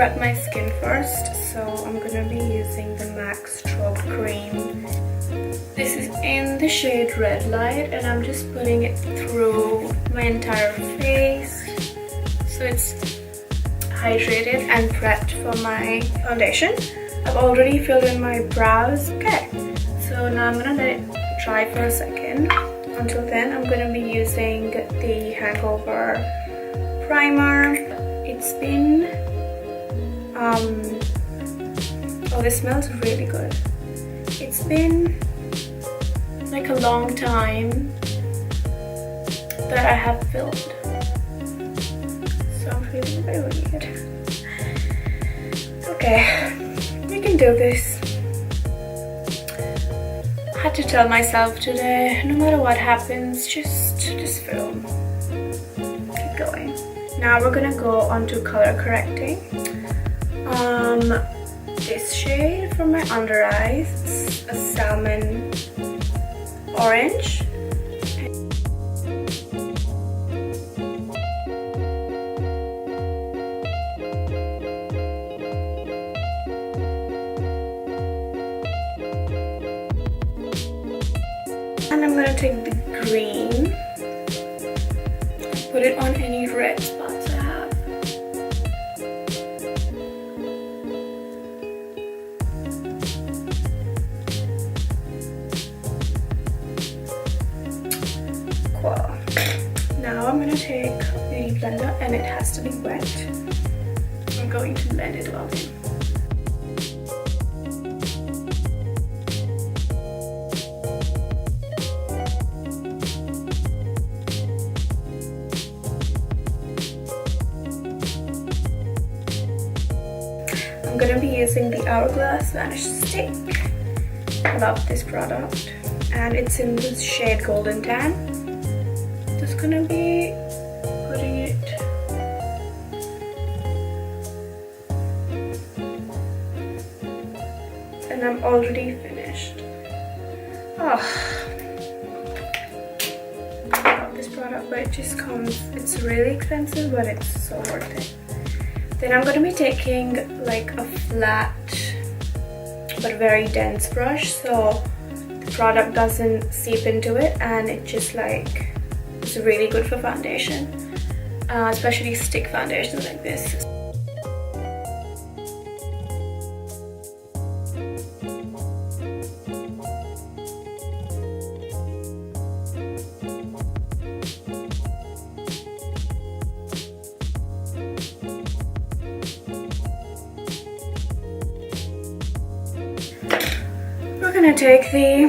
prep my skin first, so I'm gonna be using the MAC Strobe Cream. This is in the shade Red Light, and I'm just putting it through my entire face so it's hydrated and prepped for my foundation. I've already filled in my brows. Okay, so now I'm gonna let it dry for a second. Until then, I'm gonna be using the Hangover primer. It's been oh, this smells really good. It's been like a long time that I have filmed, so I'm feeling very weird. Okay, we can do this. I had to tell myself today, no matter what happens, just film. Keep going. Now we're gonna go on to color correcting. This shade for my under eyes, a salmon orange. And I'm gonna take the green, put it on any red spots I have. Cool. Now I'm gonna take the blender, and it has to be wet. I'm going to blend it well in. I'm gonna be using the Hourglass Vanish Stick. Love this product, and it's in the shade Golden Tan. Just gonna be putting it and I'm already finished. Oh, I love this product, but it just comes, it's really expensive, but it's so worth it. Then I'm going to be taking like a flat but very dense brush, so the product doesn't seep into it, and it just like is really good for foundation, especially stick foundation like this. We're gonna take the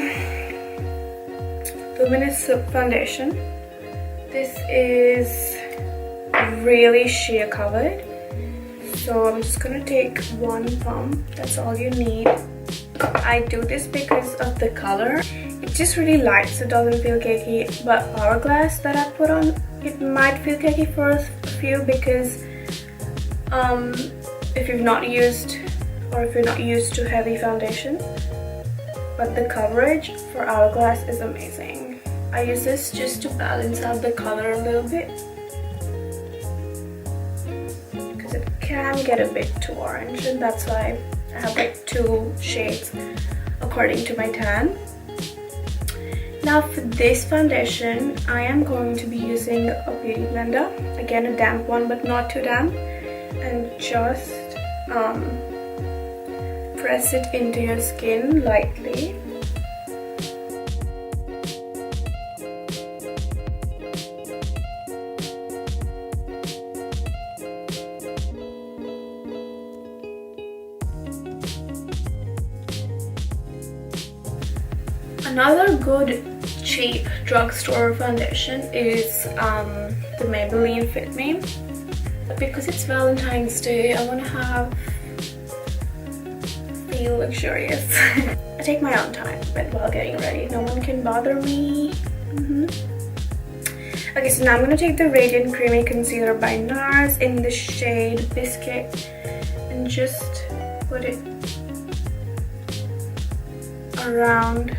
Luminous Silk Foundation. This is really sheer covered, so I'm just gonna take one pump. That's all you need. I do this because of the color. It just really light, so it doesn't feel cakey, but Hourglass that I put on, it might feel cakey for a few because if you're not used to heavy foundation. But the coverage for Hourglass is amazing. I use this just to balance out the color a little bit, because it can get a bit too orange, and that's why I have like 2 shades according to my tan. Now for this foundation, I am going to be using a beauty blender, again a damp one but not too damp, and just press it into your skin lightly. Another good cheap drugstore foundation is the Maybelline Fit Me. Because it's Valentine's Day, I want to feel luxurious. I take my own time while getting ready. No one can bother me. Okay, so now I'm going to take the Radiant Creamy Concealer by NARS in the shade Biscuit and just put it around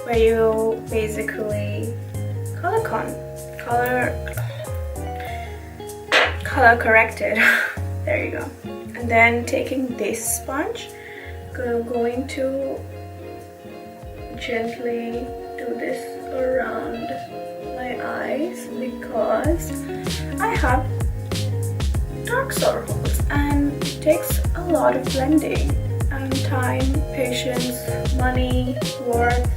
where you basically color corrected. There you go. And then taking this sponge, I'm going to gently do this around my eyes because I have dark circles and it takes a lot of blending and time, patience, money, worth.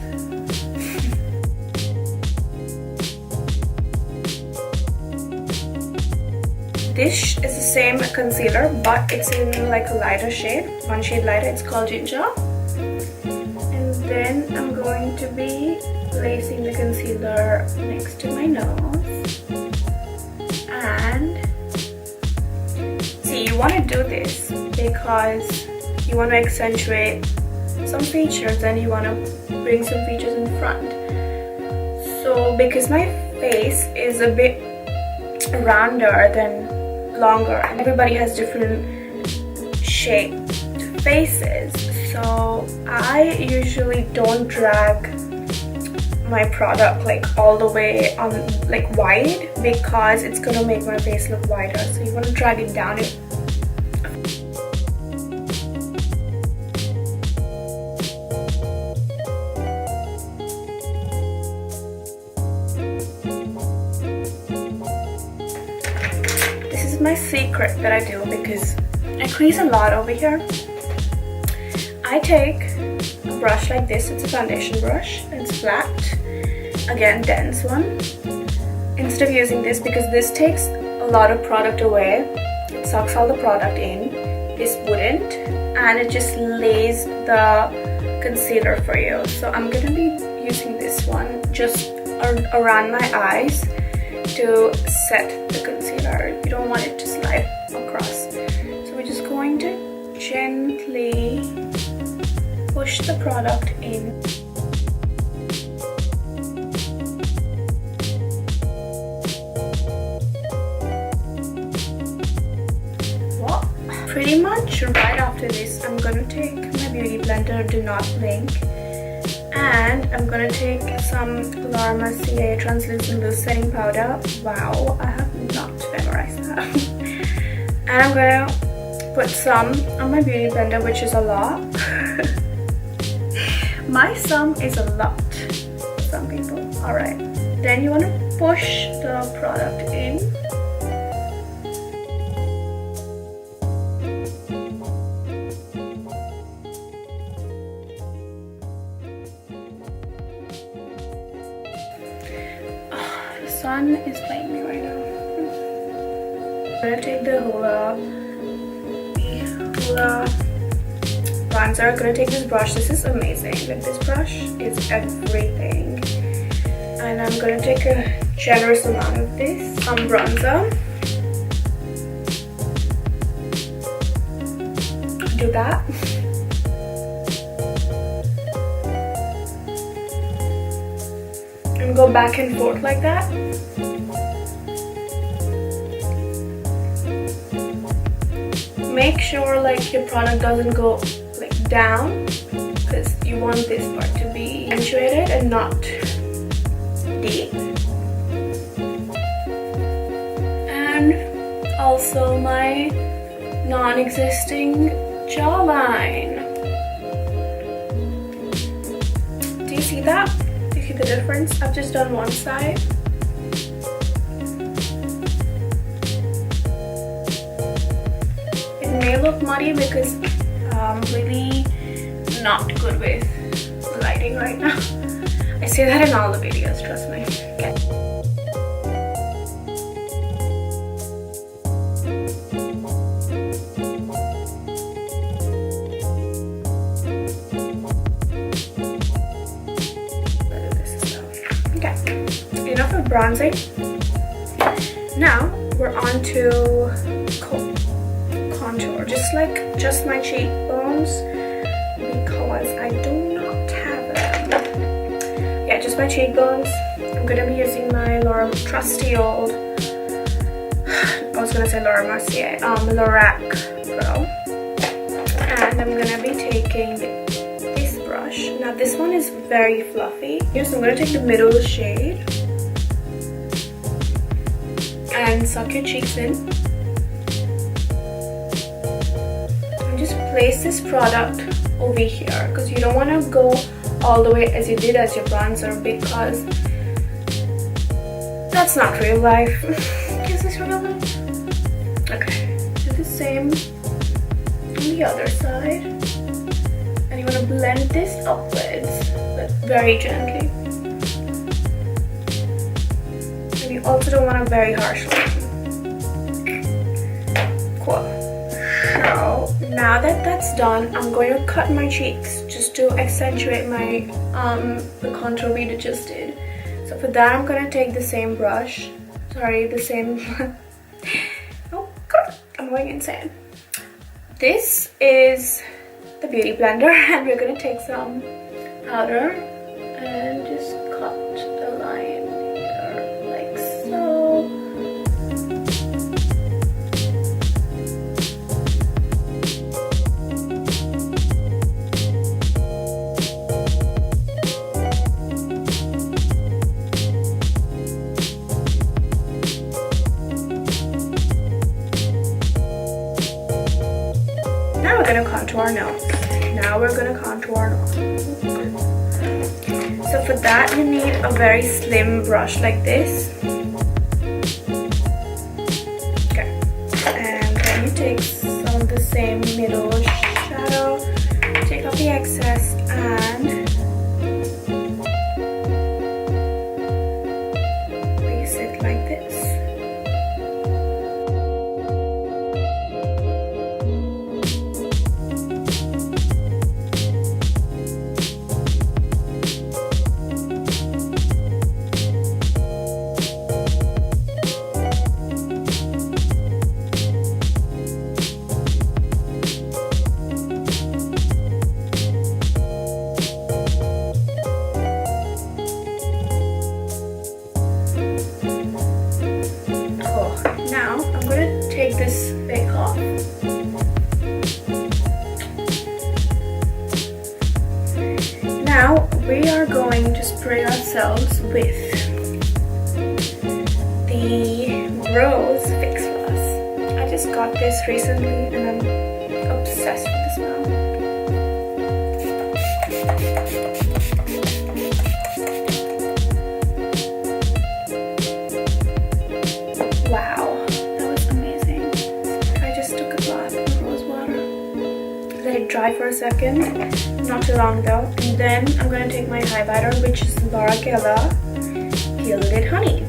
This is the same concealer, but it's in like a lighter shade, one shade lighter. It's called Ginger. And then I'm going to be placing the concealer next to my nose. And see, you want to do this because you want to accentuate some features and you want to bring some features in front. So because my face is a bit rounder than longer and everybody has different shaped faces, so I usually don't drag my product like all the way on like wide because it's gonna make my face look wider. So you want to drag it down. My secret that I do because I crease a lot over here. I take a brush like this. It's a foundation brush. It's flat, again dense one. Instead of using this, because this takes a lot of product away, it sucks all the product in, this wouldn't, and it just lays the concealer for you. So I'm gonna be using this one just around my eyes to set the concealer. You don't want it to slide across. So we're just going to gently push the product in. Well, pretty much right after this, I'm gonna take my beauty blender, Do Not Blink. And I'm gonna take some Laura Mercier translucent loose setting powder. Wow, I have not memorized that. And I'm gonna put some on my beauty blender, which is a lot. My sum is a lot for some people. Alright, then you want to push the product in. Sun is playing me right now. I'm gonna take the Hoola bronzer. I'm gonna take this brush. This is amazing. Like, this brush is everything. And I'm gonna take a generous amount of this bronzer. Do that. And go back and forth like that. Make sure like your product doesn't go like down, because you want this part to be accentuated and not deep. And also my non-existing jawline. Do you see that? Do you see the difference? I've just done one side. It may look muddy because I'm really not good with lighting right now. I say that in all the videos, trust me. Okay. Enough of bronzing. Now we're on to contour, just my cheekbones, because I do not have them. Yeah, just my cheekbones. I'm gonna be using my trusty old, I was gonna say Laura Mercier, Lorac Pro, and I'm gonna be taking this brush. Now this one is very fluffy. Yes, I'm gonna take the middle shade and suck your cheeks in. place this product over here because you don't want to go all the way as you did as your bronzer, because that's not real life. Is this real life? Okay, do the same on the other side, and you want to blend this upwards but very gently. And you also don't want a very harsh line. Cool. So now that that's done, I'm going to cut my cheeks just to accentuate my the contour we just did. So for that, I'm going to take the same brush. Sorry, the same. Oh God, I'm going insane. This is the beauty blender, and we're going to take some powder and just cut a line here like so. Now we're going to contour our nose. So for that, you need a very slim brush like this. Okay. And then you take some of the same middle shadow, take off the excess, and place it like this. Take this fake off. Now we are going to spray ourselves with the Rose Fix Gloss. I just got this recently and I'm obsessed with the smell. Wow. Let it dry for a second, not too long though, and then I'm going to take my highlighter, which is Laura Geller Gilded Honey.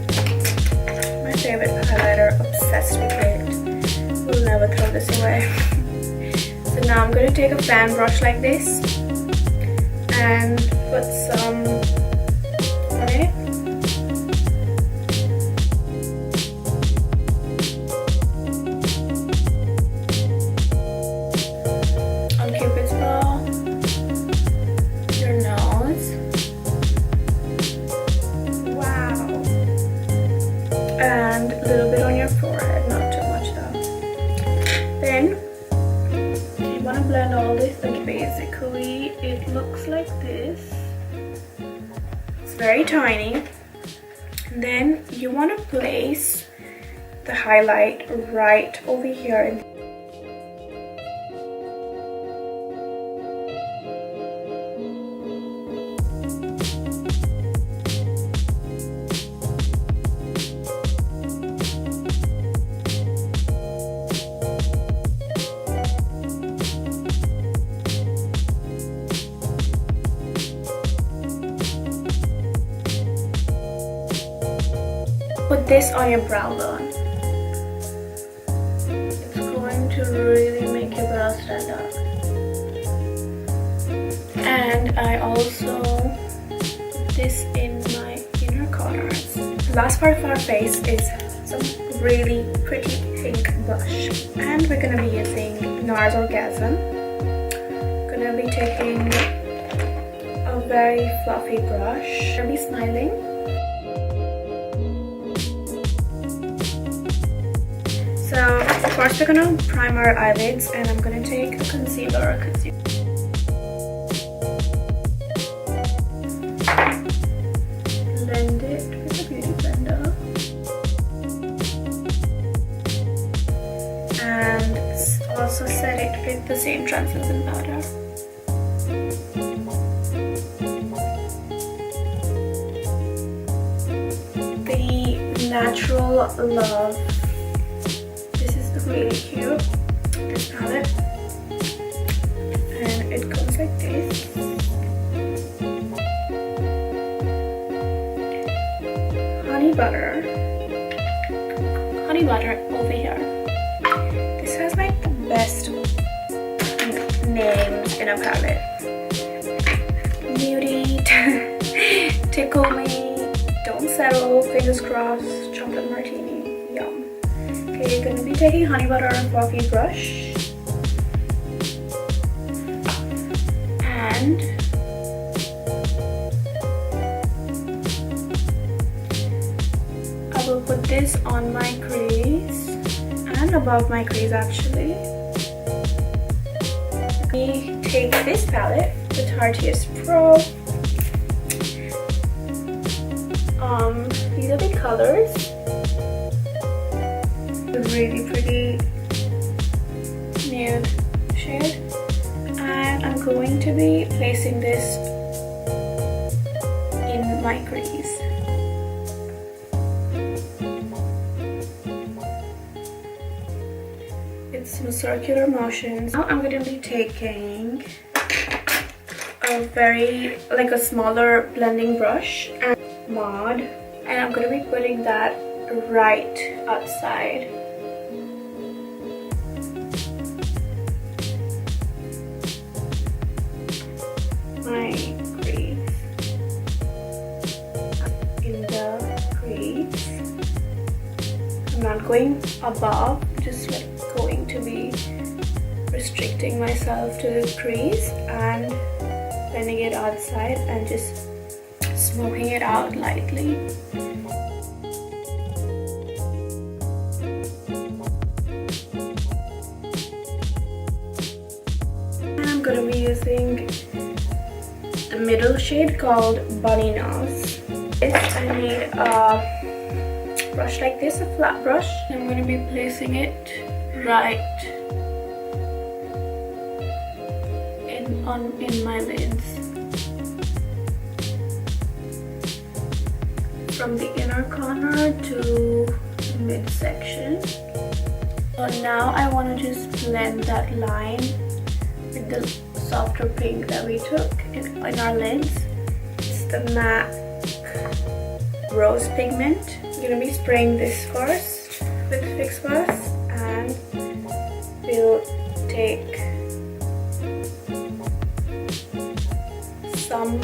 My favorite highlighter, obsessed with it, will never throw this away. So now I'm going to take a fan brush like this and put some on it. And a little bit on your forehead, not too much though. Then you want to blend all this, like basically it looks like this. It's very tiny. And then you want to place the highlight right over here. Put this on your brow bone. It's going to really make your brows stand out. And I also put this in my inner corners. The last part of our face is some really pretty pink blush. And we're going to be using NARS Orgasm. Going to be taking a very fluffy brush. I'll be smiling. So first we're gonna prime our eyelids, and I'm gonna take a concealer. Blend it with a beauty blender, and also set it with the same translucent powder. The Natural Love. This is really cute, this palette. And it goes like this. Honey butter over here. This has like the best names in a palette. Nudie, Tickle Me, Don't Settle, Fingers Crossed, Chocolate Martini, Yum. Okay, you're gonna be taking honey butter and fluffy brush. And I will put this on my crease and above my crease actually. We take this palette, the Tarteist Pro. These are the colors. A really pretty nude shade. And I'm going to be placing this in my crease. It's some circular motions. Now I'm going to be taking a smaller blending brush and mod, and I'm going to be putting that right outside. My crease. In the crease. I'm not going above, just like going to be restricting myself to the crease and blending it outside and just smoking it out lightly. And I'm going to be using the middle shade called Bunny Nose. I need a brush like this, a flat brush. I'm going to be placing it right in my lids, from the inner corner to the midsection. So now I want to just blend that line with the softer pink that we took in our lids. It's the MAC Rose Pigment. I'm going to be spraying this first with Fix Plus, and we'll take some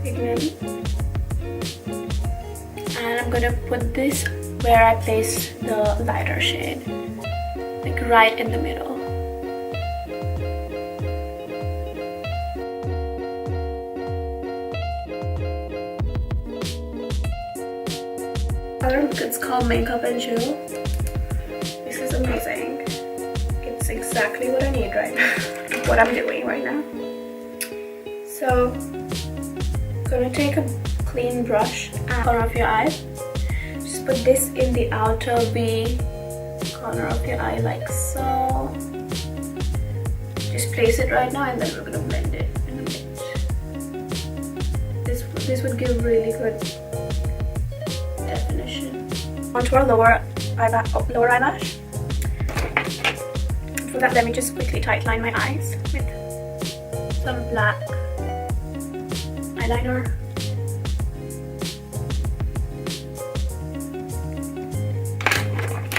pigment, and I'm gonna put this where I placed the lighter shade, like right in the middle. It's called Makeup and Chill. This is amazing. It's exactly what I need right now, what I'm doing right now. So, I'm gonna take a clean brush and corner of your eye. Just put this in the outer V corner of your eye like so. Just place it right now, and then we're gonna blend it in a bit. This would give really good definition. Onto our lower eyelash. For that, let me just quickly tightline my eyes with some black eyeliner.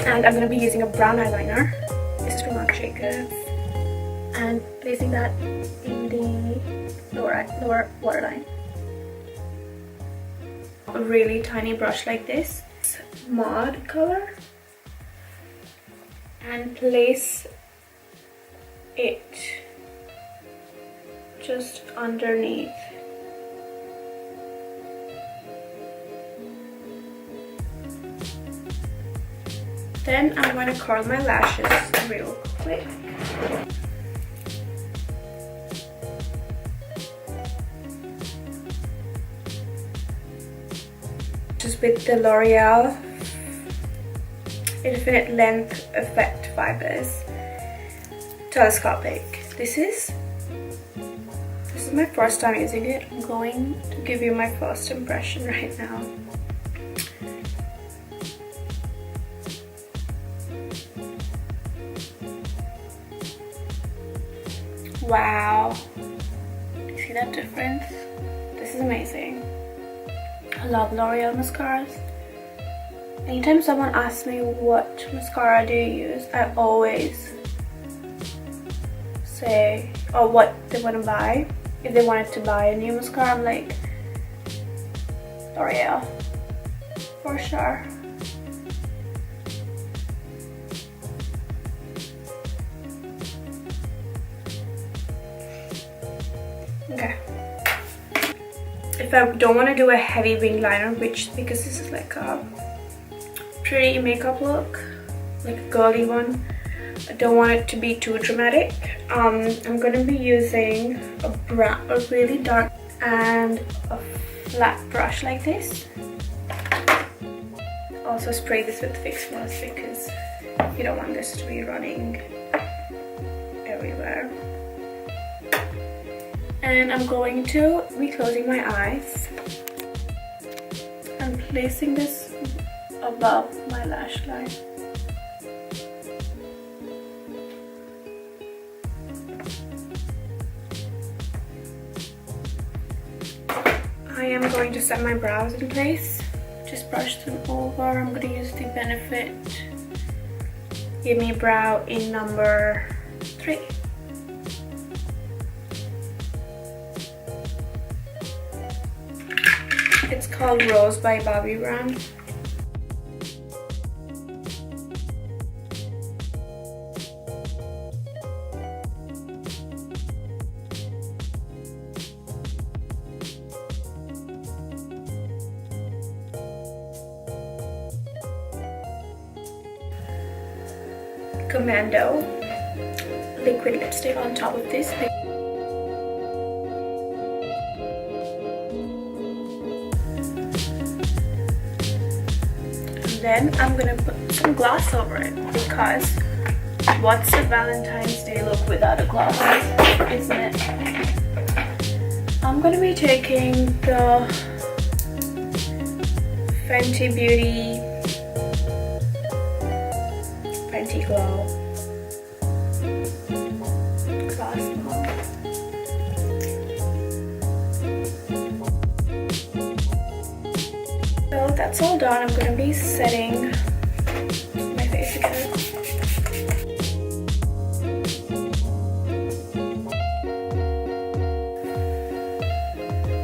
And I'm going to be using a brown eyeliner. This is from Marc Jacobs. And placing that in the lower waterline. A really tiny brush like this. Mod color. And place it just underneath. Then I'm going to curl my lashes real quick. Just with the L'Oreal Infinite Length Effect Fibers telescopic. This is my first time using it. I'm going to give you my first impression right now. Wow, you see that difference? This is amazing. I love L'Oreal mascaras. Anytime someone asks me what mascara do you use, I always say, or what they want to buy. If they wanted to buy a new mascara, I'm like, L'Oreal, for sure. Okay. If I don't want to do a heavy wing liner, because this is like a pretty makeup look, like a girly one, I don't want it to be too dramatic. I'm going to be using a really dark and a flat brush like this. Also spray this with Fix Plus because you don't want this to be running everywhere. And I'm going to be closing my eyes and placing this above my lash line. I am going to set my brows in place. Just brush them over. I'm going to use the Benefit Gimme Brow in number 3. It's called Rose by Bobbi Brown. Commando liquid lipstick on top of this. Then I'm gonna put some gloss over it because what's a Valentine's Day look without a gloss, isn't it? I'm gonna be taking the Fenty Beauty Fenty Glow gloss bomb. So that's all done. I'm going to be setting my face again.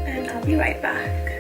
And I'll be right back.